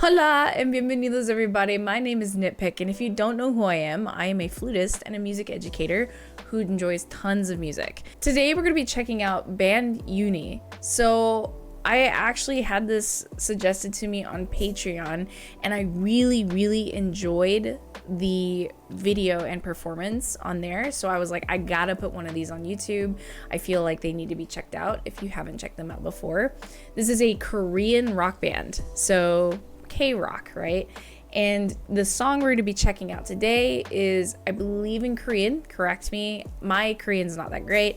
Hola and bienvenidos everybody. My name is NittPicc, and if you don't know who I am a flutist and a music educator who enjoys tons of music. Today we're going to be checking out BandUNI. So I actually had this suggested to me on Patreon, and I really enjoyed the video and performance on there. So I was like, I gotta put one of these on YouTube. I feel like they need to be checked out if you haven't checked them out before. This is a Korean rock band, so K-rock, right? And the song we're going to be checking out today is, I believe, in Korean. Correct me. My Korean's not that great.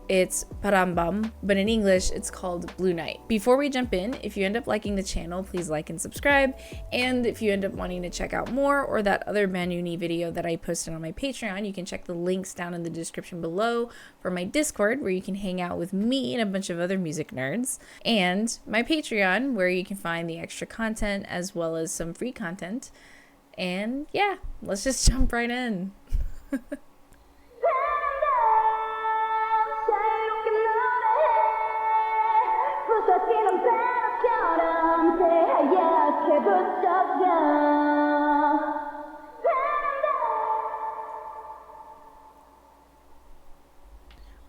It's Parambam, but in English, it's called Blue Night. Before we jump in, if you end up liking the channel, please like and subscribe. And if you end up wanting to check out more or that other BandUNI video that I posted on my Patreon, you can check the links down in the description below for my Discord, where you can hang out with me and a bunch of other music nerds, and my Patreon, where you can find the extra content as well as some free content. And yeah, let's just jump right in.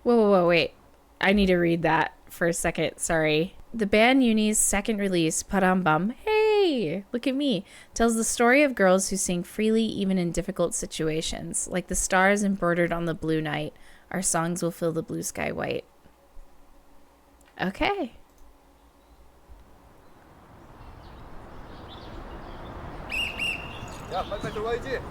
Whoa, wait. I need to read that for a second. Sorry. The BandUNI's second release, Parambam, hey, look at me, tells the story of girls who sing freely even in difficult situations. Like the stars embroidered on the blue night, our songs will fill the blue sky white. Okay. 야, 빨리 들어와야지.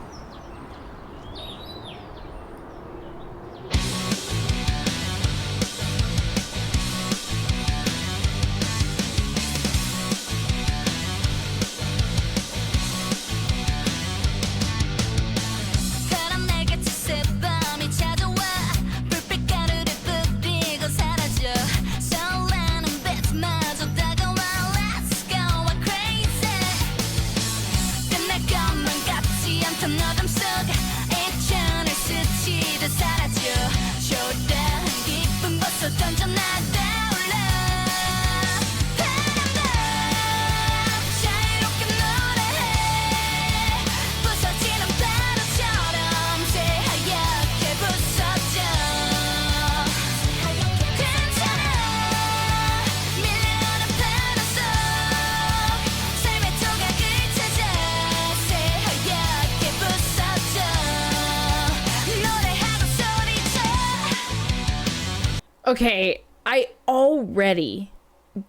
Okay, I already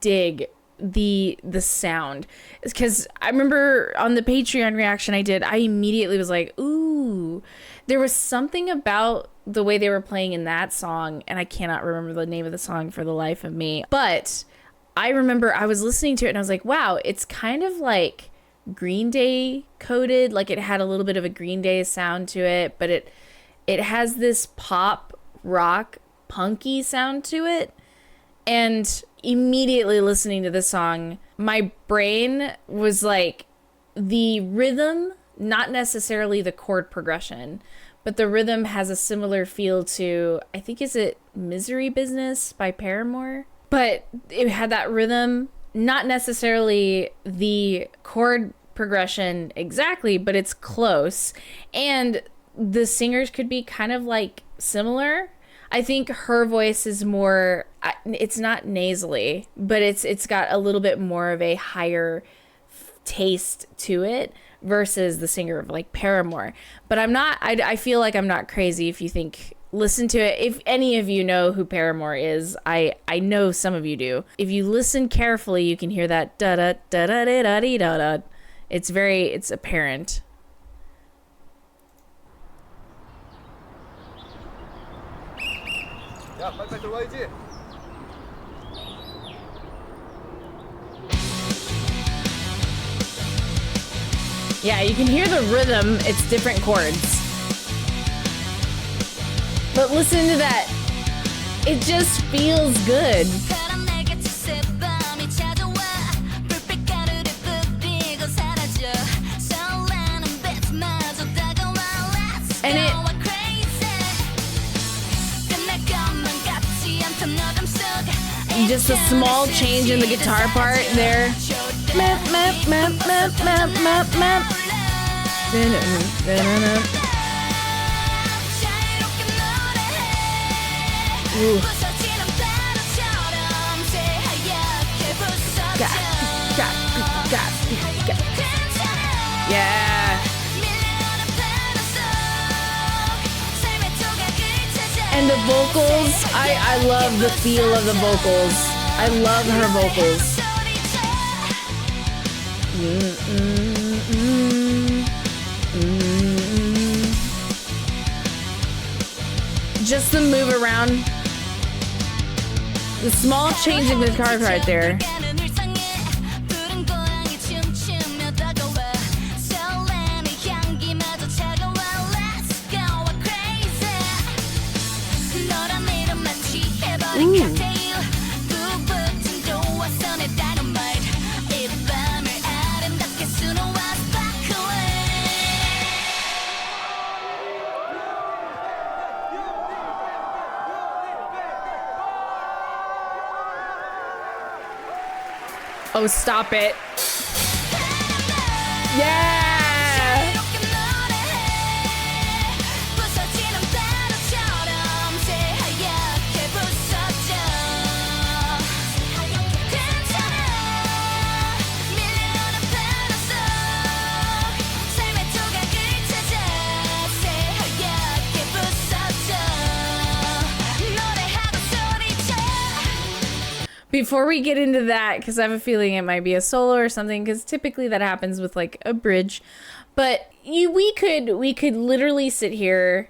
dig the sound, because I remember on the Patreon reaction I did, I immediately was like, ooh, there was something about the way they were playing in that song, and I cannot remember the name of the song for the life of me, but I remember I was listening to it and I was like, wow, it's kind of like Green Day coded, like it had a little bit of a Green Day sound to it, but it has this pop rock punky sound to it. And immediately listening to this song, my brain was like, the rhythm, not necessarily the chord progression, but the rhythm has a similar feel to, I think, is it Misery Business by Paramore? But it had that rhythm, not necessarily the chord progression exactly, but it's close. And the singers could be kind of like similar. I think her voice is more, it's not nasally, but it's got a little bit more of a higher taste to it versus the singer of like Paramore. But I feel like I'm not crazy if you think, listen to it. If any of you know who Paramore is, I know some of you do. If you listen carefully, you can hear that da-da, da-da, da-da, da-da. It's apparent. 야, 빨리 들어와야지. Yeah, you can hear the rhythm. It's different chords. But listen to that. It just feels good. And it just a small change in the guitar part there Ooh. Yeah. And the vocals, I love the feel of the vocals. I love her vocals. Just the move around. The small change in the guitar right there. Ooh. Oh, stop it. Yeah! Before we get into that, because I have a feeling it might be a solo or something, because typically that happens with like a bridge, but we could literally sit here,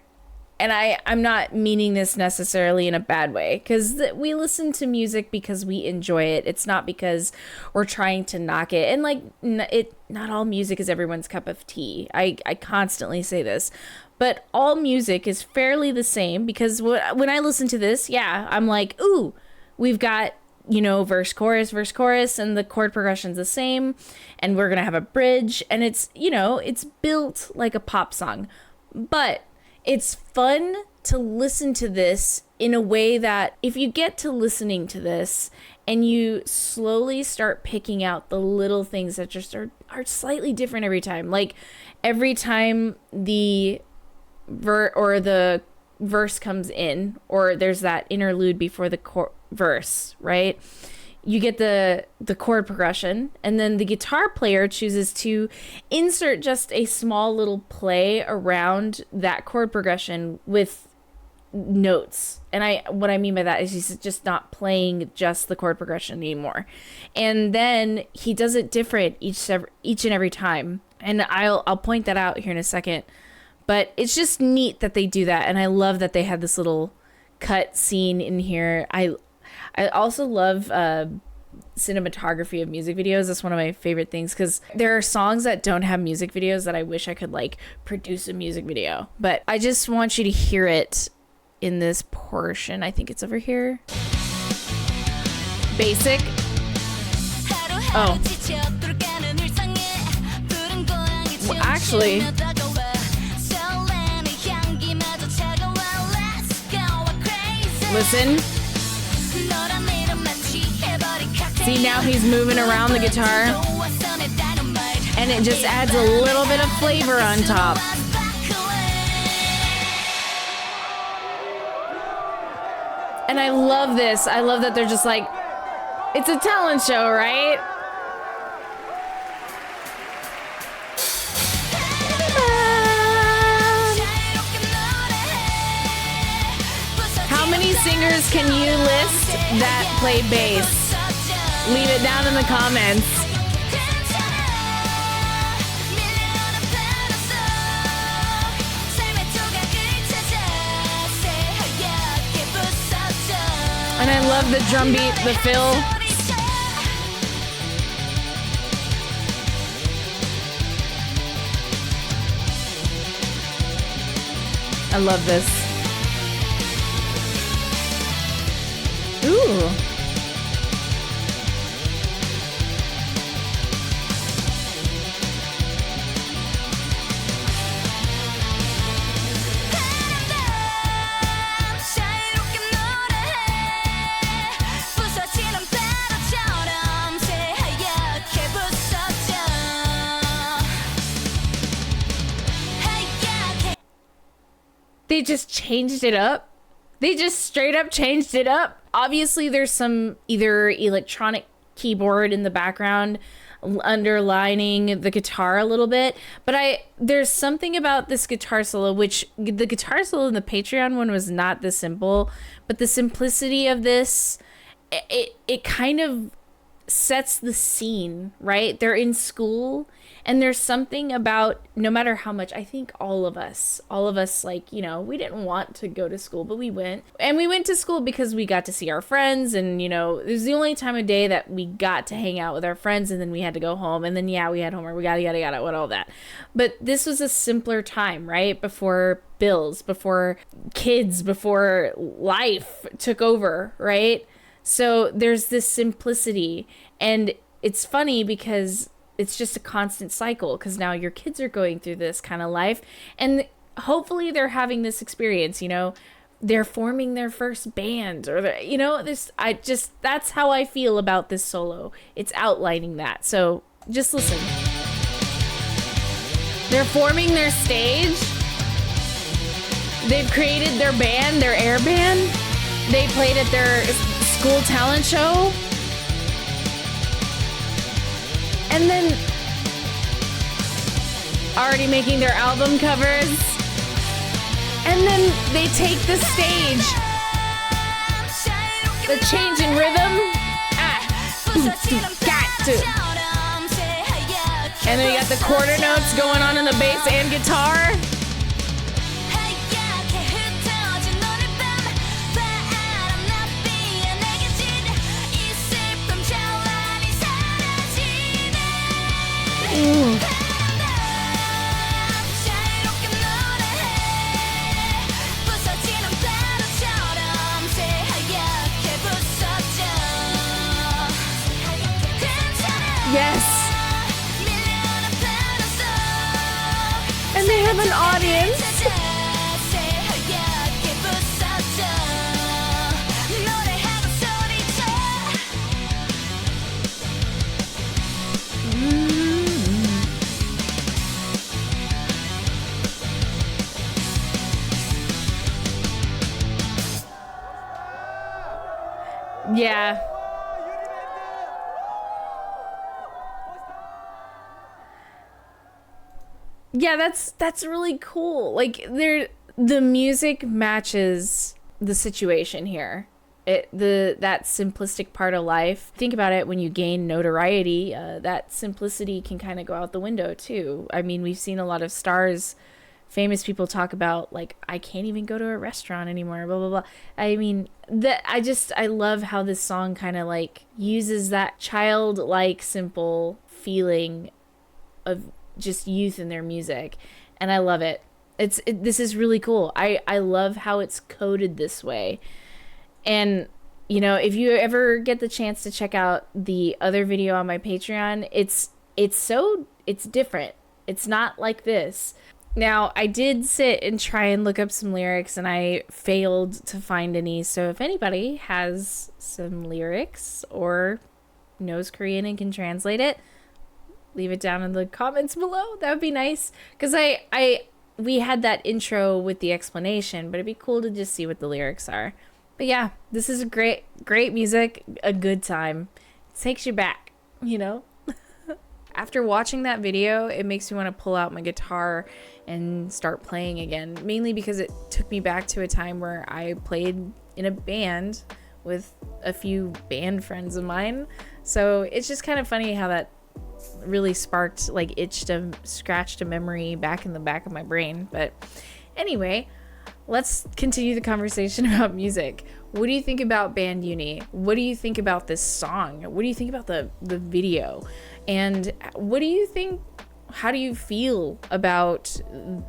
and I'm not meaning this necessarily in a bad way, because we listen to music because we enjoy it. It's not because we're trying to knock it, and like not all music is everyone's cup of tea. I constantly say this, but all music is fairly the same, because when I listen to this, yeah, I'm like, ooh, we've got, you know, verse, chorus, and the chord progression's the same, and we're gonna have a bridge, and it's, you know, it's built like a pop song, but it's fun to listen to this in a way that if you get to listening to this and you slowly start picking out the little things that just are slightly different every time, like every time the verse comes in, or there's that interlude before the verse, right? You get the chord progression, and then the guitar player chooses to insert just a small little play around that chord progression with notes. And what I mean by that is he's just not playing just the chord progression anymore. And then he does it different each and every time. And I'll point that out here in a second. But it's just neat that they do that, and I love that they had this little cut scene in here. I also love cinematography of music videos. That's one of my favorite things, because there are songs that don't have music videos that I wish I could like produce a music video. But I just want you to hear it in this portion. I think it's over here. Basic. Oh. Well, actually, listen. See, now he's moving around the guitar, and it just adds a little bit of flavor on top. And I love this. I love that they're just like, it's a talent show, right? How many singers can you list that play bass? Leave it down in the comments. And I love the drum beat, the fill. I love this. Ooh. They just changed it up. They just straight up changed it up. Obviously, there's some either electronic keyboard in the background underlining the guitar a little bit, but there's something about this guitar solo, which the guitar solo in the Patreon one was not this simple, but the simplicity of this, it kind of sets the scene, right? They're in school, and there's something about, no matter how much, I think all of us, like, you know, we didn't want to go to school, but we went. And we went to school because we got to see our friends, and, you know, it was the only time of day that we got to hang out with our friends, and then we had to go home, and then, yeah, we had homework, we yada, what all that. But this was a simpler time, right? Before bills, before kids, before life took over, right? So there's this simplicity, and it's funny because it's just a constant cycle, because now your kids are going through this kind of life, and hopefully they're having this experience, you know, they're forming their first band, or you know, that's how I feel about this solo. It's outlining that. So just listen. They're forming their stage. They've created their band, their air band. They played at their school talent show. And then already making their album covers. And then they take the stage. The change in rhythm. Got to. And then you got the quarter notes going on in the bass and guitar. Ooh. Yes. And they have an audience. Yeah. Yeah, that's really cool. Like, the music matches the situation here. That simplistic part of life. Think about it, when you gain notoriety, that simplicity can kind of go out the window too. I mean, we've seen a lot of stars, famous people talk about, like, I can't even go to a restaurant anymore, blah blah blah. I mean, I love how this song kind of like uses that childlike simple feeling of just youth in their music, and I love it. This is really cool. I love how it's coded this way. And, you know, if you ever get the chance to check out the other video on my Patreon, it's different. It's not like this. Now, I did sit and try and look up some lyrics, and I failed to find any. So if anybody has some lyrics or knows Korean and can translate it, leave it down in the comments below. That would be nice, because we had that intro with the explanation, but it'd be cool to just see what the lyrics are. But yeah, this is great music, a good time. It takes you back, you know? After watching that video, it makes me want to pull out my guitar and start playing again, mainly because it took me back to a time where I played in a band with a few band friends of mine. So it's just kind of funny how that really sparked, like, scratched a memory back in the back of my brain. But anyway, let's continue the conversation about music. What do you think about BandUNI? What do you think about this song? What do you think about the video? And what do you think, how do you feel about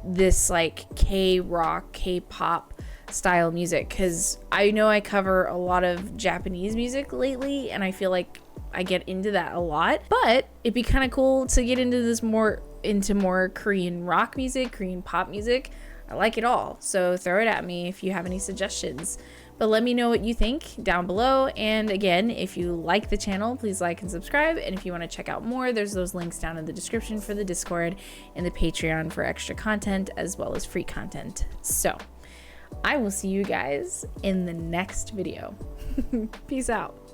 this, like, K-rock, K-pop style music? Because I know I cover a lot of Japanese music lately, and I feel like I get into that a lot, but it'd be kind of cool to get into more Korean rock music, Korean pop music. I like it all, so throw it at me if you have any suggestions. But let me know what you think down below. And again, if you like the channel, please like and subscribe. And if you want to check out more, there's those links down in the description for the Discord and the Patreon for extra content, as well as free content. So I will see you guys in the next video. Peace out.